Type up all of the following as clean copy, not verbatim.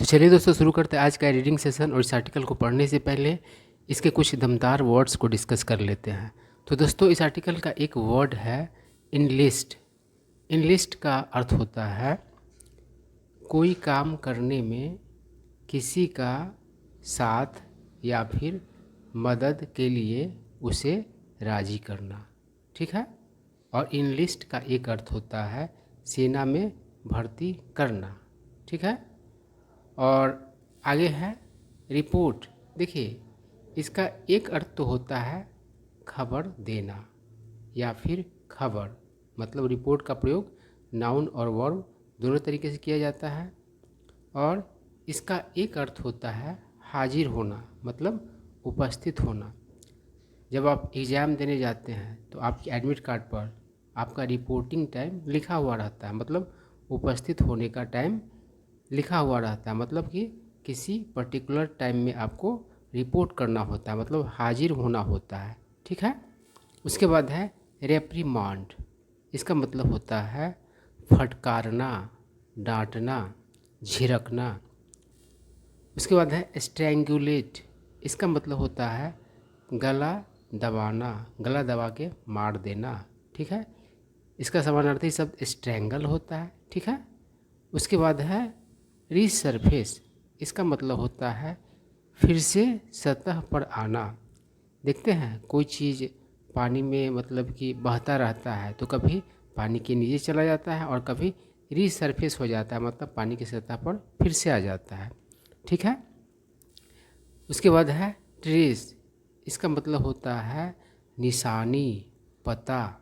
चलिए दोस्तों शुरू करते हैं आज का रीडिंग सेशन। और इस आर्टिकल को पढ़ने से पहले इसके कुछ दमदार वर्ड्स को डिस्कस कर लेते हैं। तो दोस्तों इस आर्टिकल का एक वर्ड है इनलिस्ट। इनलिस्ट का अर्थ होता है कोई काम करने में किसी का साथ या फिर मदद के लिए उसे राज़ी करना। ठीक है। और इनलिस्ट का एक अर्थ होता है सेना में भर्ती करना। ठीक है। और आगे है रिपोर्ट। देखिए इसका एक अर्थ तो होता है खबर देना या फिर खबर, मतलब रिपोर्ट का प्रयोग नाउन और वर्ब दोनों तरीके से किया जाता है। और इसका एक अर्थ होता है हाजिर होना, मतलब उपस्थित होना। जब आप एग्ज़ाम देने जाते हैं तो आपके एडमिट कार्ड पर आपका रिपोर्टिंग टाइम लिखा हुआ रहता है, मतलब उपस्थित होने का टाइम लिखा हुआ रहता है, मतलब कि किसी पर्टिकुलर टाइम में आपको रिपोर्ट करना होता है, मतलब हाजिर होना होता है। ठीक है। उसके बाद है रेप्रिमांड। इसका मतलब होता है फटकारना, डांटना, झिड़कना। उसके बाद है स्ट्रैंगुलेट। इसका मतलब होता है गला दबाना, गला दबा के मार देना। ठीक है। इसका समानार्थी शब्द स्ट्रैंगल होता है। ठीक है। उसके बाद है रीसरफेस। इसका मतलब होता है फिर से सतह पर आना। देखते हैं कोई चीज़ पानी में मतलब कि बहता रहता है तो कभी पानी के नीचे चला जाता है और कभी रीसरफेस हो जाता है, मतलब पानी की सतह पर फिर से आ जाता है। ठीक है। उसके बाद है ट्रेस। इसका मतलब होता है निशानी, पता।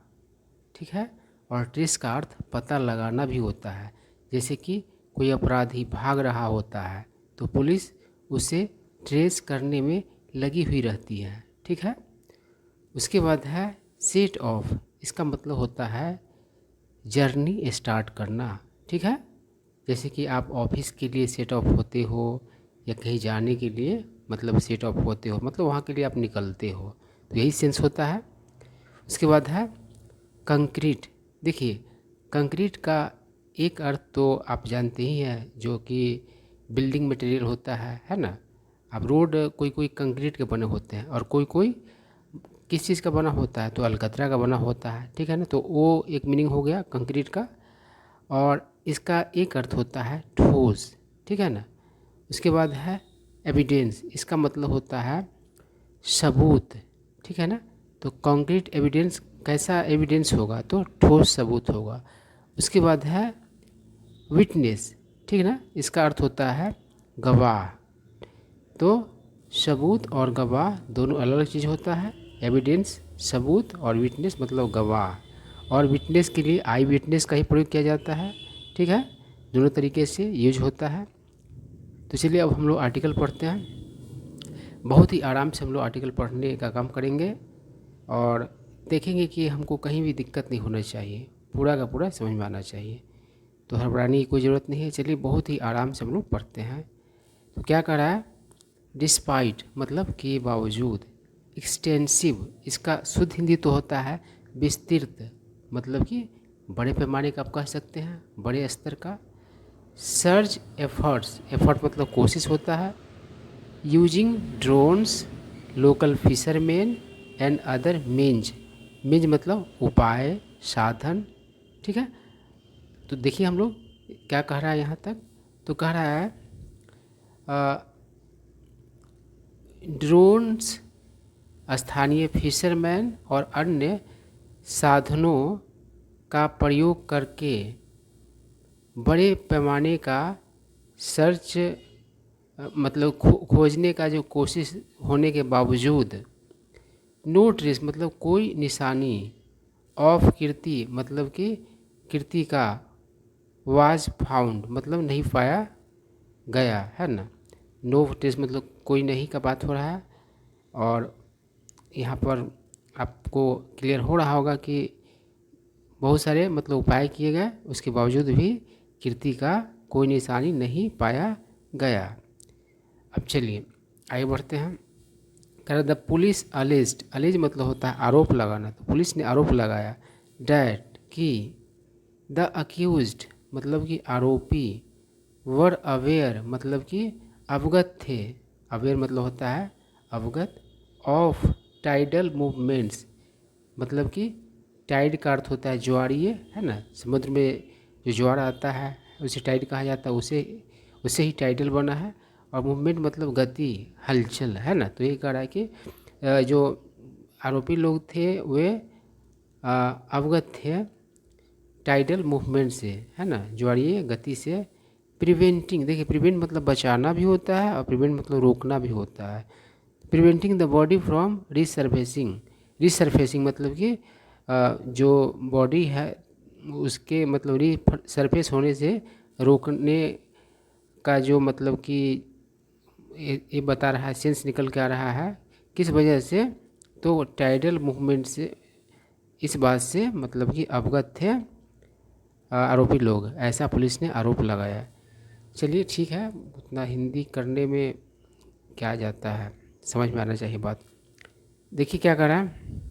ठीक है। और ट्रेस का अर्थ पता लगाना भी होता है। जैसे कि कोई अपराधी भाग रहा होता है तो पुलिस उसे ट्रेस करने में लगी हुई रहती है। ठीक है। उसके बाद है सेट ऑफ। इसका मतलब होता है जर्नी स्टार्ट करना। ठीक है। जैसे कि आप ऑफिस के लिए सेट ऑफ होते हो या कहीं जाने के लिए मतलब सेट ऑफ होते हो, मतलब वहाँ के लिए आप निकलते हो, तो यही सेंस होता है। उसके बाद है कंक्रीट। देखिए कंक्रीट का एक अर्थ तो आप जानते ही हैं, जो कि बिल्डिंग मटेरियल होता है ना। अब रोड कोई कोई कंक्रीट के बने होते हैं और कोई कोई किस चीज़ का बना होता है, तो अलकतरा का बना होता है। ठीक है ना। तो वो एक मीनिंग हो गया कंक्रीट का। और इसका एक अर्थ होता है ठोस। ठीक है ना। उसके बाद है एविडेंस। इसका मतलब होता है सबूत। ठीक है ना। तो कंक्रीट एविडेंस कैसा एविडेंस होगा, तो ठोस सबूत होगा। उसके बाद है विटनेस। ठीक है ना। इसका अर्थ होता है गवाह। तो सबूत और गवाह दोनों अलग अलग चीज़ होता है। एविडेंस सबूत और विटनेस मतलब गवाह। और विटनेस के लिए आई विटनेस का ही प्रयोग किया जाता है। ठीक है। दोनों तरीके से यूज होता है। तो चलिए अब हम लोग आर्टिकल पढ़ते हैं। बहुत ही आराम से हम लोग आर्टिकल पढ़ने का काम करेंगे और देखेंगे कि हमको कहीं भी दिक्कत नहीं होना चाहिए, पूरा का पूरा समझ में आना चाहिए। तो घबराने की कोई ज़रूरत नहीं है। चलिए बहुत ही आराम से हम लोग पढ़ते हैं। तो क्या कर रहा है, डिस्पाइट मतलब के बावजूद। एक्सटेंसिव इसका शुद्ध हिंदी तो होता है विस्तृत, मतलब कि बड़े पैमाने का आप कह सकते हैं, बड़े स्तर का। सर्च एफर्ट्स, एफर्ट मतलब कोशिश होता है। Using drones local fisherman and other means. Means मतलब उपाय, साधन। ठीक है। तो देखिए हम लोग क्या कह रहा है यहाँ तक। तो कह रहा है ड्रोन्स स्थानीय फिशरमैन और अन्य साधनों का प्रयोग करके बड़े पैमाने का सर्च मतलब खोजने का जो कोशिश होने के बावजूद, नो ट्रेस मतलब कोई निशानी, ऑफ कीर्ति मतलब कि कीर्ति का, वाज फाउंड मतलब नहीं पाया गया, है ना। नो ट्रेस मतलब कोई नहीं का बात हो रहा है। और यहाँ पर आपको क्लियर हो रहा होगा कि बहुत सारे मतलब उपाय किए गए, उसके बावजूद भी कीर्ति का कोई निशानी नहीं पाया गया। अब चलिए आगे बढ़ते हैं। कह द पुलिस अलेज्ड। अलेज मतलब होता है आरोप लगाना, तो पुलिस ने आरोप लगाया डैट कि द अक्यूज्ड मतलब कि आरोपी वर अवेयर मतलब कि अवगत थे, अवेयर मतलब होता है अवगत, ऑफ टाइडल मूवमेंट्स मतलब कि टाइड का अर्थ होता है ज्वारीय, है ना, समुद्र में जो ज्वार आता है उसे टाइड कहा जाता है, उसे उससे ही टाइडल बना है। और मूवमेंट मतलब गति, हलचल, है ना। तो ये कह रहा है कि जो आरोपी लोग थे वे अवगत थे टाइडल मूवमेंट से, है ना, ज्वारीय गति से। प्रिवेंटिंग, देखिए प्रिवेंट मतलब बचाना भी होता है और प्रिवेंट मतलब रोकना भी होता है। Preventing the body from resurfacing, resurfacing मतलब कि जो बॉडी है उसके मतलब रिसर्फेस होने से रोकने का जो मतलब कि ये बता रहा है, सेंस निकल के आ रहा है किस वजह से, तो टाइडल मूवमेंट से, इस बात से मतलब कि अवगत थे आरोपी लोग, ऐसा पुलिस ने आरोप लगाया। चलिए ठीक है, उतना हिंदी करने में क्या जाता है, समझ में आना चाहिए बात। देखिए क्या कर रहा है,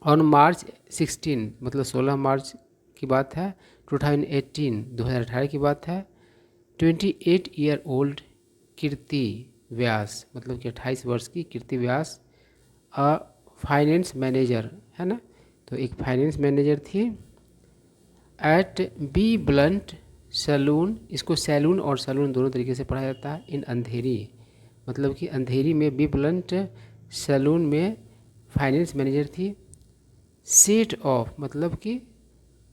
ऑन मार्च 16 मतलब 16 मार्च की बात है, 2018 2018 की बात है। 28 ईयर ओल्ड कीर्ति व्यास मतलब कि 28 वर्ष की कीर्ति व्यास अ फाइनेंस मैनेजर, है ना, तो एक फाइनेंस मैनेजर थी एट बी ब्लंट सैलून, इसको सैलून और सैलून दोनों तरीके से पढ़ा जाता है, इन अंधेरी मतलब कि अंधेरी में बी ब्लंट सैलून में फाइनेंस मैनेजर थी। सेट ऑफ मतलब कि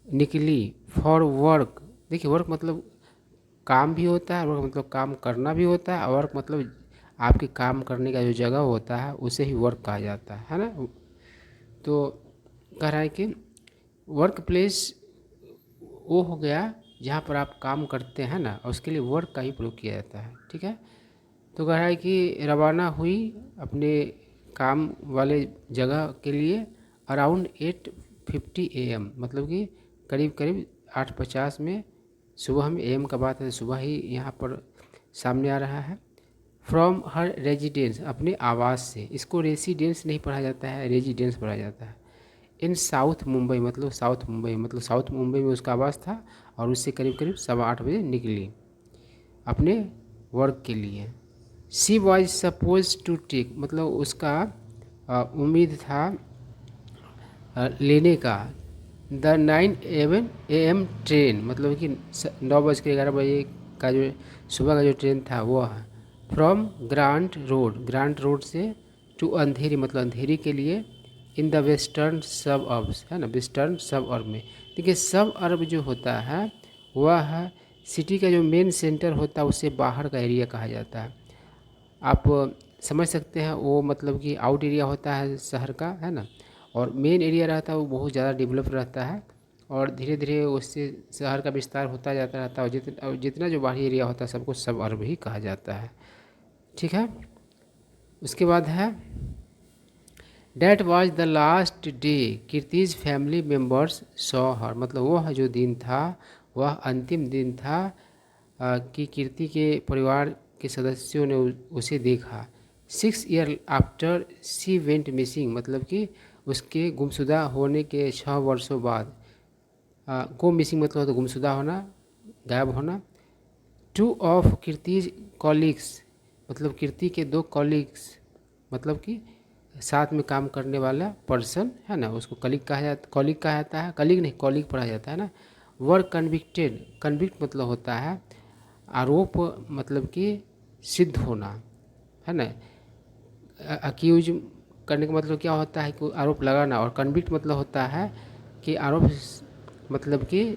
निकली, फॉर वर्क, देखिए वर्क मतलब काम भी होता है, वर्क मतलब काम करना भी होता है, और वर्क मतलब आपके काम करने का जो जगह होता है उसे ही वर्क कहा जाता है ना। तो कह रहा है कि वर्क प्लेस वो हो गया जहाँ पर आप काम करते हैं ना, और उसके लिए वर्क का ही प्रयोग किया जाता है, ठीक है। तो कह रहा है कि रवाना हुई अपने काम वाले जगह के लिए अराउंड 8:50 AM मतलब कि करीब करीब 8:50 में, सुबह में, AM का बात है, सुबह ही यहाँ पर सामने आ रहा है। फ्रॉम हर रेजिडेंस अपने आवास से, इसको रेसिडेंस नहीं पढ़ा जाता है, रेजिडेंस पढ़ा जाता है। इन साउथ मुंबई मतलब साउथ मुंबई मतलब साउथ मुंबई में उसका आवास था, और उससे करीब करीब 8:15 बजे निकली अपने वर्क के लिए। She was suppose to take मतलब उसका उम्मीद था लेने का द 9 AM ट्रेन मतलब कि 9:11 का जो सुबह का जो ट्रेन था वो है। फ्रॉम ग्रांट रोड से टू अंधेरी मतलब अंधेरी के लिए, इन द वेस्टर्न सब अर्ब्स, है ना, वेस्टर्न सब अर्ब में। देखिए सब अर्ब जो होता है वह है सिटी का जो मेन सेंटर होता है उससे बाहर का एरिया कहा जाता है। आप समझ सकते हैं, वो मतलब कि आउट एरिया होता है शहर का, है ना, और मेन एरिया रहता है वो बहुत ज़्यादा डेवलप रहता है, और धीरे धीरे उससे शहर का विस्तार होता जाता रहता है, और जितना जो बाहरी एरिया होता है सबको सब अर्ब ही कहा जाता है, ठीक है। उसके बाद है that was the last day Kirti's family members saw her मतलब वह जो दिन था वह अंतिम दिन था कि कीर्ति के परिवार के सदस्यों ने उसे देखा। 6 year after she went missing मतलब कि उसके गुमशुदा होने के 6 वर्षों बाद, गो मिसिंग मतलब होता गुमशुदा होना, गायब होना। टू ऑफ कीर्तिज कॉलीग्स मतलब कीर्ति के 2 कॉलीग्स मतलब कि साथ में काम करने वाला पर्सन, है ना, उसको कलीग कहा जाता, कॉलीग कहा जाता है, कलीग नहीं कॉलीग पढ़ा जाता है ना। वर कन्विक्टेड, कन्विक्ट मतलब होता है आरोप मतलब कि सिद्ध होना, है ना। अक्यूज करने का मतलब क्या होता है कि आरोप लगाना, और कन्विक्ट मतलब होता है कि आरोप मतलब कि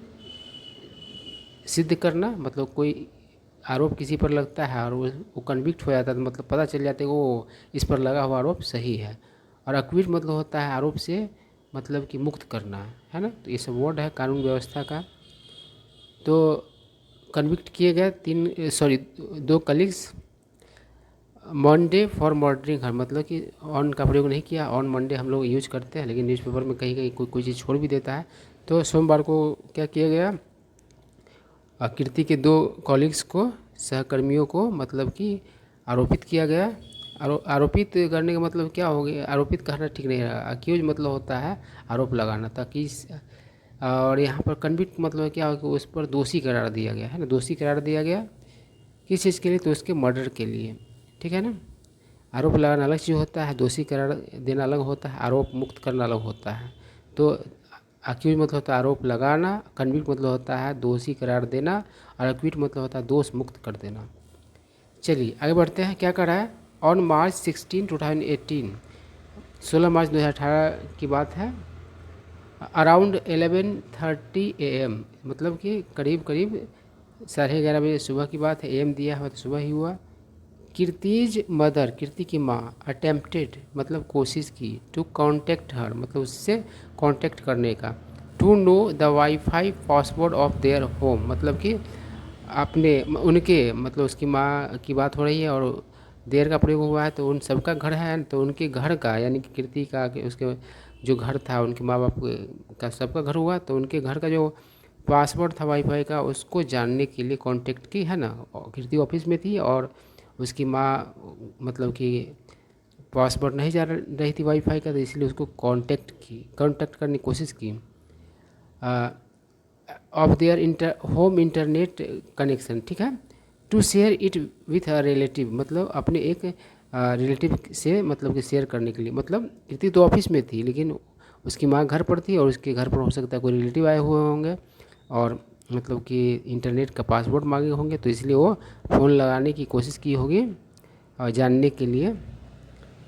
सिद्ध करना, मतलब कोई आरोप किसी पर लगता है और वो कन्विक्ट हो जाता है तो मतलब पता चल जाता है वो इस पर लगा हुआ आरोप सही है। और अक्विट मतलब होता है आरोप से मतलब कि मुक्त करना, है ना। तो ये सब वर्ड है कानून व्यवस्था का। तो कन्विक्ट किए गए 2 कलीग्स मंडे फॉर मर्डरिंग हर मतलब कि ऑन का प्रयोग नहीं किया, ऑन मंडे हम लोग यूज करते हैं लेकिन न्यूज़पेपर में कहीं कहीं कोई चीज़ छोड़ भी देता है। तो सोमवार को क्या किया गया, कीर्ति के 2 कॉलीग्स को, सहकर्मियों को मतलब कि आरोपित किया गया। आरोपित करने का मतलब क्या हो गया, आरोपित कहना ठीक नहीं रहा, अक्यूज मतलब होता है आरोप लगाना, ताकि और यहाँ पर कन्विक्ट मतलब क्या हो कि उस पर दोषी करार दिया गया, है ना, दोषी करार दिया गया किस चीज़ के लिए, तो उसके मर्डर के लिए, ठीक है ना। आरोप लगाना अलग चीज़ होता है, दोषी करार देना अलग होता है, आरोप मुक्त करना अलग होता है। तो अक्यूज मतलब होता है आरोप लगाना, कन्विक्ट मतलब होता है दोषी करार देना, और अक्विट मतलब होता है दोष मुक्त कर देना। चलिए आगे बढ़ते हैं, क्या करा है। ऑन मार्च 16, 2018, 16 मार्च 2018 की बात है। अराउंड 11:30 AM, मतलब कि करीब करीब 11:30 सुबह की बात है। AM दिया हुआ तो सुबह ही हुआ। कीर्तिज मदर, कीर्ति की माँ, अटेम्प्टेड मतलब कोशिश की, टू कॉन्टेक्ट हर मतलब उससे कांटेक्ट करने का, to know the wifi password of their home मतलब कि अपने उनके मतलब उसकी माँ की बात हो रही है और देर का प्रयोग हुआ है, तो उन सबका घर है, तो उनके घर का यानी कि कीर्ति का कि उसके जो घर था उनके माँ बाप का सबका घर हुआ, तो उनके घर का जो पासवर्ड था वाईफाई का उसको जानने के लिए कांटेक्ट की, है ना। कीर्ति ऑफिस में थी और उसकी माँ मतलब कि पासवर्ड नहीं जान रही थी वाईफाई का, तो इसलिए उसको कांटेक्ट करने की कोशिश की of their home internet connection, ठीक है। To share it with a relative मतलब अपने एक रिलेटिव से मतलब कि शेयर करने के लिए, मतलब कीर्ति तो ऑफिस में थी लेकिन उसकी माँ घर पर थी और उसके घर पर हो सकता है कोई रिलेटिव आए हुए होंगे और मतलब कि इंटरनेट का पासवर्ड मांगे होंगे, तो इसलिए वो फ़ोन लगाने की कोशिश की होगी और जानने के लिए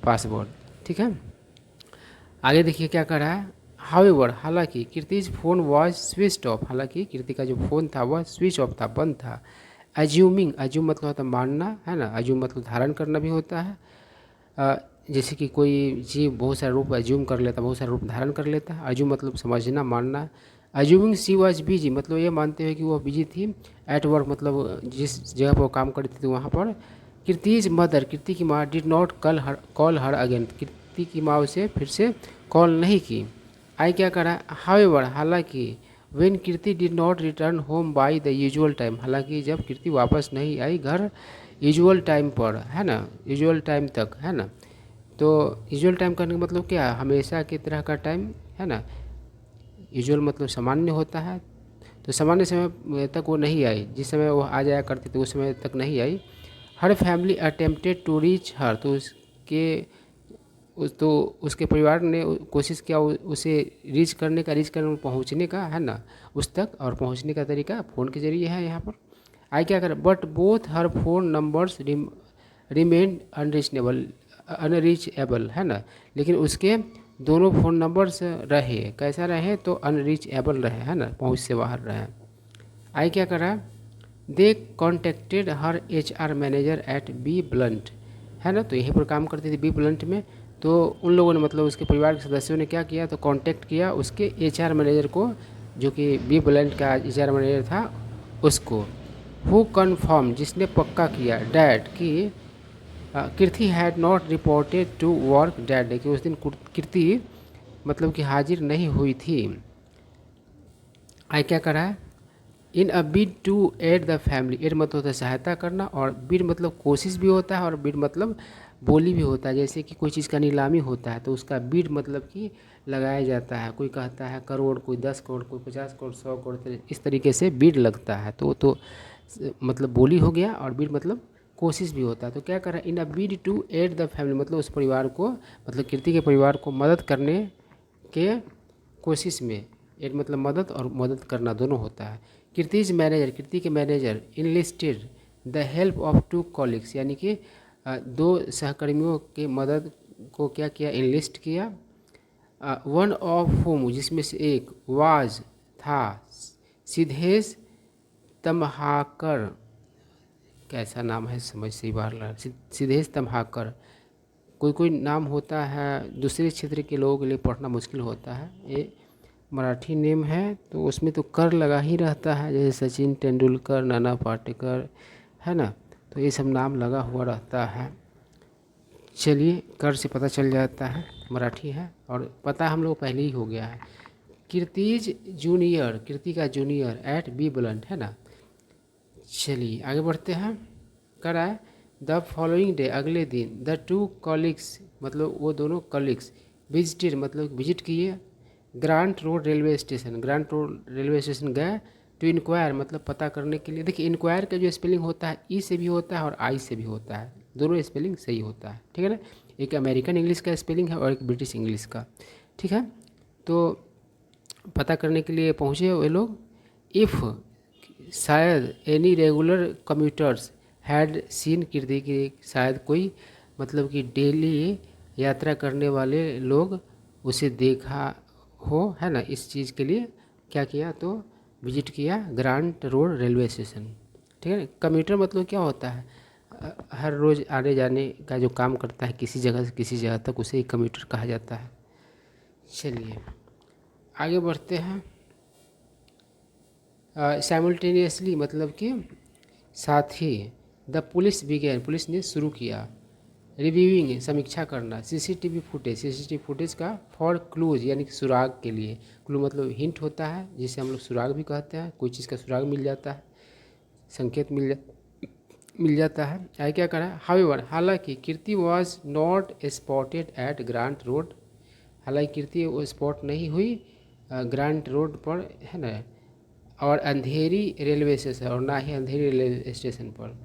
पासवर्ड, ठीक है। आगे देखिए क्या कर रहा है। हाउएवर हालांकि Kirti's phone was switch off, हालांकि कीर्ति का जो फ़ोन था वह स्विच ऑफ था, बंद था। अज्यूमिंग, अज्यूम मतलब होता है मानना, है ना। अज्यूम मतलब धारण करना भी होता है। जैसे कि कोई जीव बहुत सारा रूप अज्यूम कर लेता, बहुत सारा रूप धारण कर लेता है। अज्यूम मतलब समझना, मानना। अज्यूमिंग सी वॉज बिजी मतलब ये मानते हुए कि वह बिजी थी। एट वर्क मतलब जिस जगह पर वो काम करती थी वहाँ पर। कीर्तिज मदर, कीर्ति की माँ, did not call her again, Kirti की माँ उसे फिर से कॉल नहीं की। आई क्या करा, हाउएवर हालांकि, when Kirti did not return home by the usual time, हालांकि जब कीर्ति वापस नहीं आई घर यूजुअल टाइम पर, है ना, यूजुअल टाइम तक, है ना। तो यूजुअल टाइम करने का मतलब क्या है, हमेशा की तरह का टाइम, है ना। यूजुअल मतलब सामान्य होता है, तो सामान्य समय तक वो नहीं आई, जिस समय वो आ जाया करती थी उस समय तक नहीं आई। Her family attempted to reach her, तो उसके परिवार ने कोशिश किया उसे रीच करने में पहुंचने का, है ना, उस तक, और पहुंचने का तरीका फ़ोन के जरिए है यहाँ पर। आई क्या कर, but both her phone numbers remain unreachable, है ना, लेकिन उसके दोनों फ़ोन नंबर्स रहे, कैसा रहे, तो अनरीचेबल रहे, है ना, पहुंच से बाहर रहे। आई क्या करा, they contacted her HR manager at B Blunt, है ना, तो यहीं पर काम करती थी बी ब्लंट में। तो उन लोगों ने मतलब उसके परिवार के सदस्यों ने क्या किया, तो कांटेक्ट किया उसके HR मैनेजर को, जो कि बी ब्लंट का HR मैनेजर था उसको। हु कन्फर्म जिसने पक्का किया, डैड कि Kirti had not reported to work that day, कि उस दिन कीर्ति मतलब कि हाजिर नहीं हुई थी। आई क्या करा है, in a bid to aid the family, aid मतलब होता है सहायता करना, और बिड मतलब कोशिश भी होता है, और बिड मतलब बोली भी होता है। जैसे कि कोई चीज़ का नीलामी होता है तो उसका बिड मतलब कि लगाया जाता है, कोई कहता है करोड़, कोई 10 करोड़, कोई 50 करोड़, 100 करोड़, इस तरीके से बिड लगता है। तो मतलब बोली हो गया, और बिड मतलब कोशिश भी होता है। तो क्या करा, in a bid to aid the family मतलब उस परिवार को, मतलब कीर्ति के परिवार को मदद करने के कोशिश में, एड मतलब मदद और मदद करना दोनों होता है। कीर्तिज मैनेजर, कीर्ति के manager, enlisted the help of two colleagues, यानी कि दो सहकर्मियों के मदद को क्या किया, इनलिस्ट किया। वन ऑफ होम जिसमें से एक, वाज था, सिद्धेश तम्हाकर, कैसा नाम है समझ से ही बाहर लगा, सिद्धेश तम्हाकर। कोई कोई नाम होता है दूसरे क्षेत्र के लोगों के लिए पढ़ना मुश्किल होता है, ये मराठी नेम है तो उसमें तो कर लगा ही रहता है, जैसे सचिन तेंदुलकर, नाना पाटेकर, है ना, तो ये सब नाम लगा हुआ रहता है। चलिए कर से पता चल जाता है मराठी है, और पता हम लोग पहले ही हो गया है। कीर्तिज जूनियर, कीर्ति का जूनियर एट बी ब्लंट, है ना। चलिए आगे बढ़ते हैं। करा है, द फॉलोइंग डे अगले दिन, द टू कॉलिग्स मतलब वो दोनों कॉलिग्स, विजिटेड मतलब विजिट किए grant road railway station, grant road railway station गए, टू इंक्वायर मतलब पता करने के लिए। देखिए इंक्वायर का जो स्पेलिंग होता है ई से भी होता है और आई से भी होता है, दोनों स्पेलिंग सही होता है, ठीक है ना। एक अमेरिकन इंग्लिश का स्पेलिंग है और एक ब्रिटिश इंग्लिश का, ठीक है। तो पता करने के लिए पहुँचे वे लोग। इफ़ शायद any regular commuters had seen Kirti की, शायद कोई मतलब कि डेली यात्रा करने वाले लोग उसे देखा हो, है ना। इस चीज़ के लिए क्या किया, तो विजिट किया ग्रांट रोड रेलवे स्टेशन, ठीक है। कम्यूटर मतलब क्या होता है, हर रोज़ आने जाने का जो काम करता है किसी जगह से किसी जगह तक, उसे कम्यूटर कहा जाता है। चलिए आगे बढ़ते हैं। साइमल्टेनियसली मतलब कि साथ ही, द पुलिस बिगेन पुलिस ने शुरू किया, रिव्यूइंग समीक्षा करना, सीसीटीवी फुटेज का फॉर क्लूज यानी कि सुराग के लिए। क्लू मतलब हिंट होता है जिसे हम लोग सुराग भी कहते हैं, कोई चीज़ का सुराग मिल जाता है, संकेत मिल जाता है। आगे क्या करा, हाउएवर हालांकि Kirti was not spotted at Grant Road, हालांकि कीर्ति वो स्पॉट नहीं हुई ग्रांट रोड पर, है ना, और अंधेरी रेलवे स्टेशन, और ना ही अंधेरी रेलवे स्टेशन पर।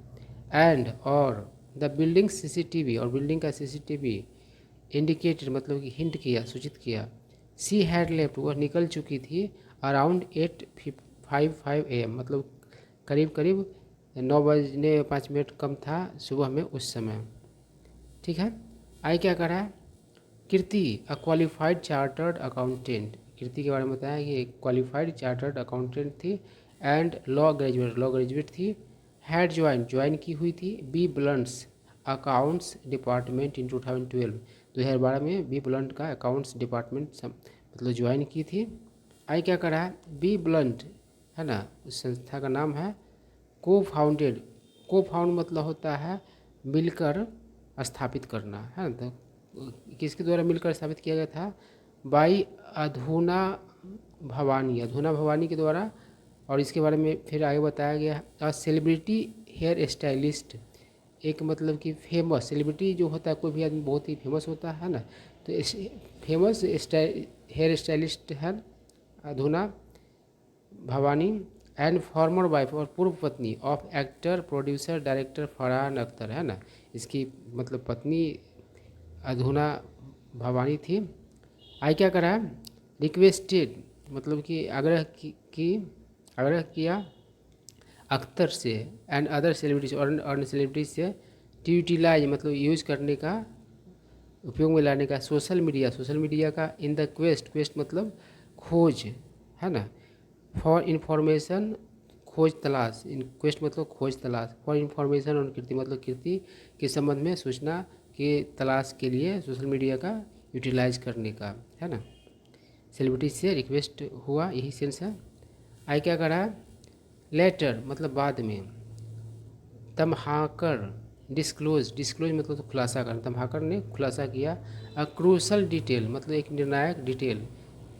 एंड और द बिल्डिंग सीसीटीवी, और बिल्डिंग का सीसीटीवी इंडिकेटेड मतलब कि हिंट किया, सूचित किया। सी हैड लेफ्ट वह निकल चुकी थी अराउंड 8:55 AM मतलब करीब करीब 9:05 कम था सुबह में उस समय, ठीक है। आई क्या करा, कीर्ति अ क्वालिफाइड चार्टर्ड अकाउंटेंट, कीर्ति के बारे में बताया कि एक क्वालिफाइड चार्टर्ड अकाउंटेंट थी एंड लॉ ग्रेजुएट थी। हैड ज्वाइन की हुई थी बी ब्लंट्स अकाउंट्स डिपार्टमेंट इन 2012 में बी ब्लंट का अकाउंट्स डिपार्टमेंट मतलब ज्वाइन की थी। आई क्या करा है, बी ब्लंट है ना, उस संस्था का नाम है। को फाउंड मतलब होता है मिलकर स्थापित करना, है ना। तो किसके द्वारा मिलकर स्थापित किया गया था, बाई अधूना भवानी के द्वारा। और इसके बारे में फिर आगे बताया गया है, सेलिब्रिटी हेयर स्टाइलिस्ट, एक मतलब कि फेमस सेलिब्रिटी जो होता है, कोई भी आदमी बहुत ही फेमस होता है ना, तो इस फेमस हेयर स्टाइलिस्ट है अधूना भवानी एंड फॉर्मर वाइफ और पूर्व पत्नी of actor producer director Farhan Akhtar, है ना, इसकी मतलब पत्नी अधूना भवानी थी। आई क्या करा, रिक्वेस्टेड मतलब कि आग्रह किया अख्तर से एंड अदर सेलिब्रिटीज और अन्य सेलिब्रिटीज से टू यूटिलाइज मतलब यूज करने का, उपयोग में लाने का सोशल मीडिया का इन द क्वेस्ट मतलब खोज, है ना, फॉर इन्फॉर्मेशन खोज तलाश, इन क्वेस्ट मतलब खोज तलाश, फॉर इन्फॉर्मेशन और कीर्ति मतलब कीर्ति के संबंध में सूचना के तलाश के लिए सोशल मीडिया का यूटिलाइज करने का, है ना। सेलिब्रिटी से रिक्वेस्ट हुआ, यही सेंस है। आई क्या करा, लेटर मतलब बाद में, तमहाकर डिस्क्लोज मतलब तो खुलासा करना, तमहाकर ने खुलासा किया। अ क्रूशल डिटेल मतलब एक निर्णायक डिटेल,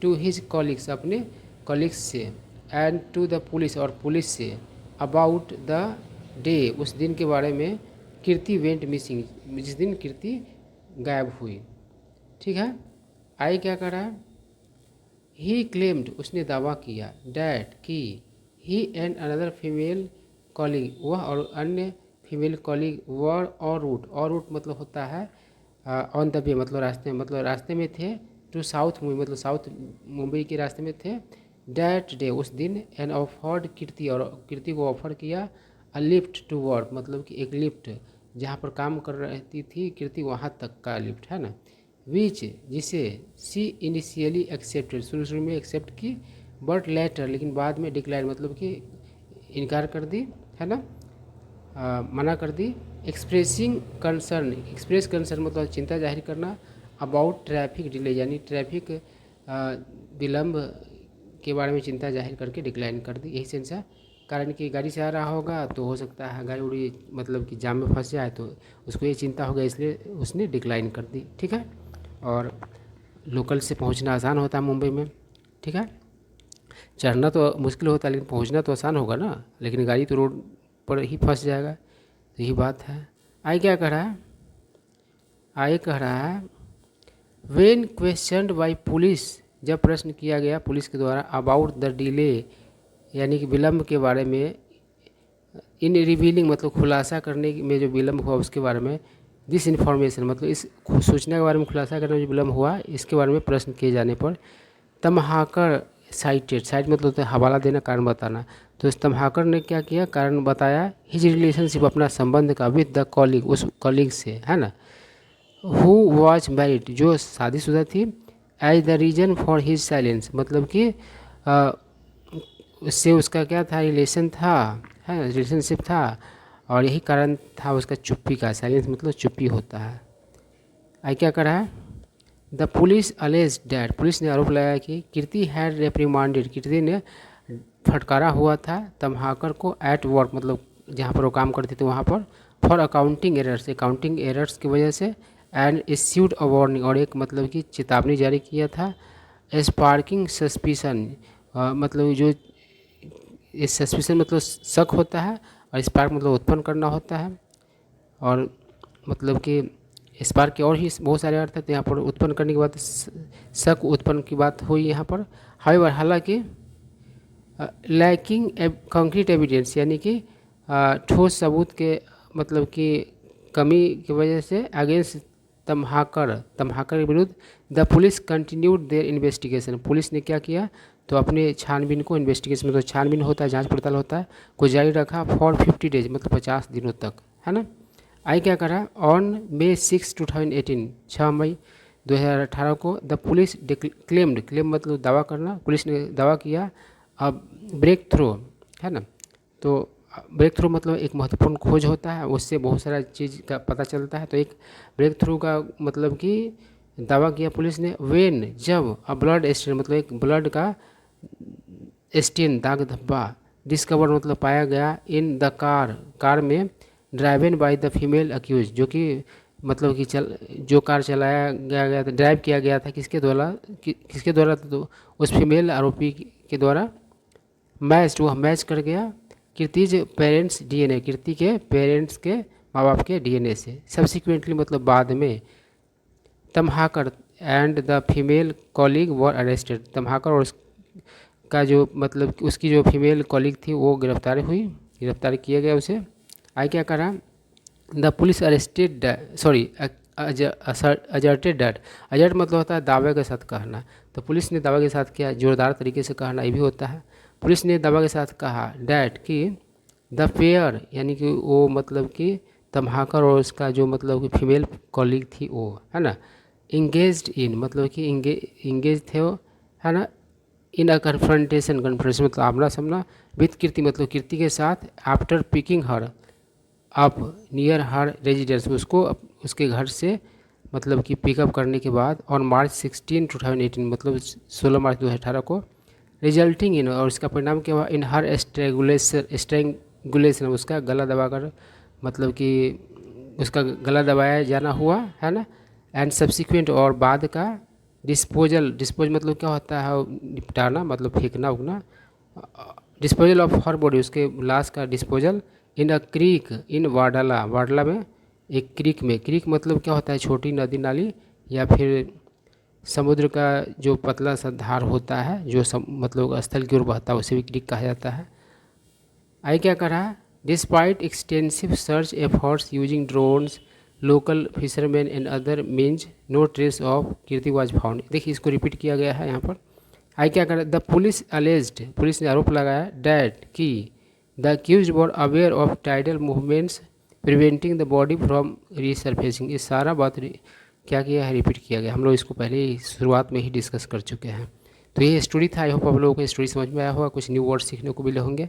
टू हिज कॉलिग्स अपने कॉलिग्स से, एंड टू द पुलिस और पुलिस से, अबाउट द डे उस दिन के बारे में, कीर्ति वेंट मिसिंग जिस दिन कीर्ति गायब हुई, ठीक है। आई क्या करा, ही क्लेम्ड उसने दावा किया, डैट कि ही एंड अनदर फीमेल कॉलिग वह और अन्य फीमेल कॉलिग वर और रूट मतलब होता है ऑन द वे मतलब रास्ते में थे, टू साउथ मुंबई मतलब साउथ मुंबई के रास्ते में थे। डैट डे उस दिन, एन ऑफर्ड कीर्ति और कीर्ति को ऑफर किया, अ लिफ्ट टू वर्क मतलब कि एक लिफ्ट, जहाँ पर काम कर रहती थी कीर्ति वहाँ तक का लिफ्ट, है ना। विच जिसे सी इनिशियली एक्सेप्टेड शुरू में एक्सेप्ट की, बट लेटर लेकिन बाद में डिक्लाइन मतलब कि इनकार कर दी, है ना, मना कर दी। एक्सप्रेस कंसर्न मतलब चिंता जाहिर करना, अबाउट ट्रैफिक डिले यानी ट्रैफिक विलम्ब के बारे में चिंता जाहिर करके डिक्लाइन कर दी, यही सेंस है। कारण कि गाड़ी से आ रहा होगा तो हो सकता है गाड़ी उड़ी मतलब कि जाम में फंस जाए, तो उसको ये चिंता हो गया इसलिए उसने डिक्लाइन कर दी, ठीक है। और लोकल से पहुंचना आसान होता है मुंबई में, ठीक है। चढ़ना तो मुश्किल होता है लेकिन पहुंचना तो आसान होगा ना, लेकिन गाड़ी तो रोड पर ही फंस जाएगा, तो यही बात है। आई क्या कह रहा है, आई कह रहा है वेन क्वेश्चनड बाई पुलिस जब प्रश्न किया गया पुलिस के द्वारा, अबाउट द डिले यानी कि विलम्ब के बारे में, इन रिवीलिंग मतलब खुलासा करने में जो विलम्ब हुआ उसके बारे में, दिस इन्फॉर्मेशन मतलब इस सूचना के बारे में खुलासा करने में जो विलम्ब हुआ इसके बारे में प्रश्न किए जाने पर तम्हाकर साइटेड, साइट मतलब होता है हवाला देना, कारण बताना। तो इस तम्हाकर ने क्या किया, कारण बताया, हिज रिलेशनशिप अपना संबंध का विद द कॉलिग, उस कॉलिग से, है ना, हु वॉज मैरिड जो शादीशुदा थी, as the reason for his silence मतलब कि उससे उसका क्या था, रिलेशन था, है रिलेशनशिप था, और यही कारण था उसका चुप्पी का। साइलेंस मतलब चुप्पी होता है। आई क्या करा है, the police allege that, police ने आरोप लगाया कि कीर्ति हैड रेप्रिमांडेड, कीर्ति ने फटकारा हुआ था तम्हाकर को एट वर्क मतलब जहाँ पर वो काम करते थे वहाँ पर, for accounting errors, accounting errors की वजह से, एंड इश्यूड अ वार्निंग और एक मतलब कि चेतावनी जारी किया था, स्पार्किंग सस्पिशन मतलब जो इस सस्पिशन मतलब शक होता है, और स्पार्क मतलब उत्पन्न करना होता है, और मतलब कि स्पार्क के और ही बहुत सारे अर्थ हैं। तो यहाँ पर उत्पन्न करने की बात, शक उत्पन्न की बात हुई यहाँ पर। हाउएवर हालांकि लैकिंग कंक्रीट एविडेंस यानी कि ठोस सबूत के मतलब कि कमी की वजह से अगेंस्ट तम्हाकर के विरुद्ध the police continued their investigation, police ने क्या किया, तो अपने छानबीन को, इन्वेस्टिगेशन मतलब छानबीन होता है, जांच पड़ताल होता है, को जारी रखा फॉर 50 डेज मतलब 50 दिनों तक, है ना। आई क्या करा, ऑन May 6, 2018 6 मई 2018 को द पुलिस क्लेम्ड, क्लेम मतलब दावा करना, पुलिस ने दावा किया अब ब्रेक थ्रू, है ना। तो ब्रेक थ्रू मतलब एक महत्वपूर्ण खोज होता है, उससे बहुत सारा चीज़ का पता चलता है। तो एक ब्रेक थ्रू का मतलब कि दावा किया पुलिस ने, वेन जब अ ब्लड स्टेन मतलब एक ब्लड का स्टेन दाग धब्बा, डिस्कवर मतलब पाया गया, इन द कार में, driven by the female accused जो कि मतलब कि जो कार चलाया गया था, ड्राइव किया गया था किसके द्वारा, किसके द्वारा, तो उस फीमेल आरोपी के द्वारा, मैच वो मैच कर गया कीर्तिज पेरेंट्स डीएनए, कीर्ति के पेरेंट्स के माँ बाप के डीएनए से। सब्सिक्वेंटली मतलब बाद में Tamhankar and the female colleague were arrested, Tamhankar और उसका जो मतलब उसकी जो फीमेल कॉलीग थी वो गिरफ्तार किया गया उसे। आई क्या करा, the police arrested sorry अजर्टेड that, assert मतलब होता है दावे के साथ कहना, तो पुलिस ने दावे के साथ किया, जोरदार तरीके से कहना ये भी होता है। पुलिस ने दावा के साथ कहा डैट कि द पेयर यानी कि वो मतलब कि तम्हाकर और उसका जो मतलब कि फीमेल कॉलीग थी वो, है ना, इंगेज्ड इन मतलब कि इंगेज थे वो, है ना, इन अ कन्फ्रंटेशन मतलब आमना सामना, विथ कीर्ति मतलब कीर्ति के साथ, after picking her up near her residence उसको उसके घर से मतलब कि पिकअप करने के बाद, और मार्च 16, 2018 मतलब 16 मार्च 2018 को, रिजल्टिंग इन और इसका परिणाम क्या हुआ, इन हर स्ट्रेंगुलेशन उसका गला दबाकर मतलब कि उसका गला दबाया जाना हुआ, है ना, एंड सब्सिक्वेंट और बाद का डिस्पोज मतलब क्या होता है, निपटाना मतलब फेंकना उगना, डिस्पोजल ऑफ हर बॉडी उसके लाश का डिस्पोजल, इन अ क्रीक इन वाडला में एक क्रीक मतलब क्या होता है, छोटी नदी नाली या फिर समुद्र का जो पतला सा धार होता है जो मतलब स्थल की ओर बहता है उसे भी क्रीक कहा जाता है। आई क्या करा, despite extensive search efforts using drones, local fisherman and other means, no trace of Kirti was found. देखिए इसको रिपीट किया गया है यहाँ पर। आई क्या करा, द पुलिस अलेज्ड, पुलिस ने आरोप लगाया डैट कि the accused were aware of tidal movements preventing the body from resurfacing. ये सारा बात क्या किया है, रिपीट किया गया, हम लोग इसको पहले ही शुरुआत में ही डिस्कस कर चुके हैं। तो ये स्टोरी था, आई होप आप लोगों को स्टोरी समझ में आया होगा, कुछ न्यू वर्ड सीखने को मिले होंगे।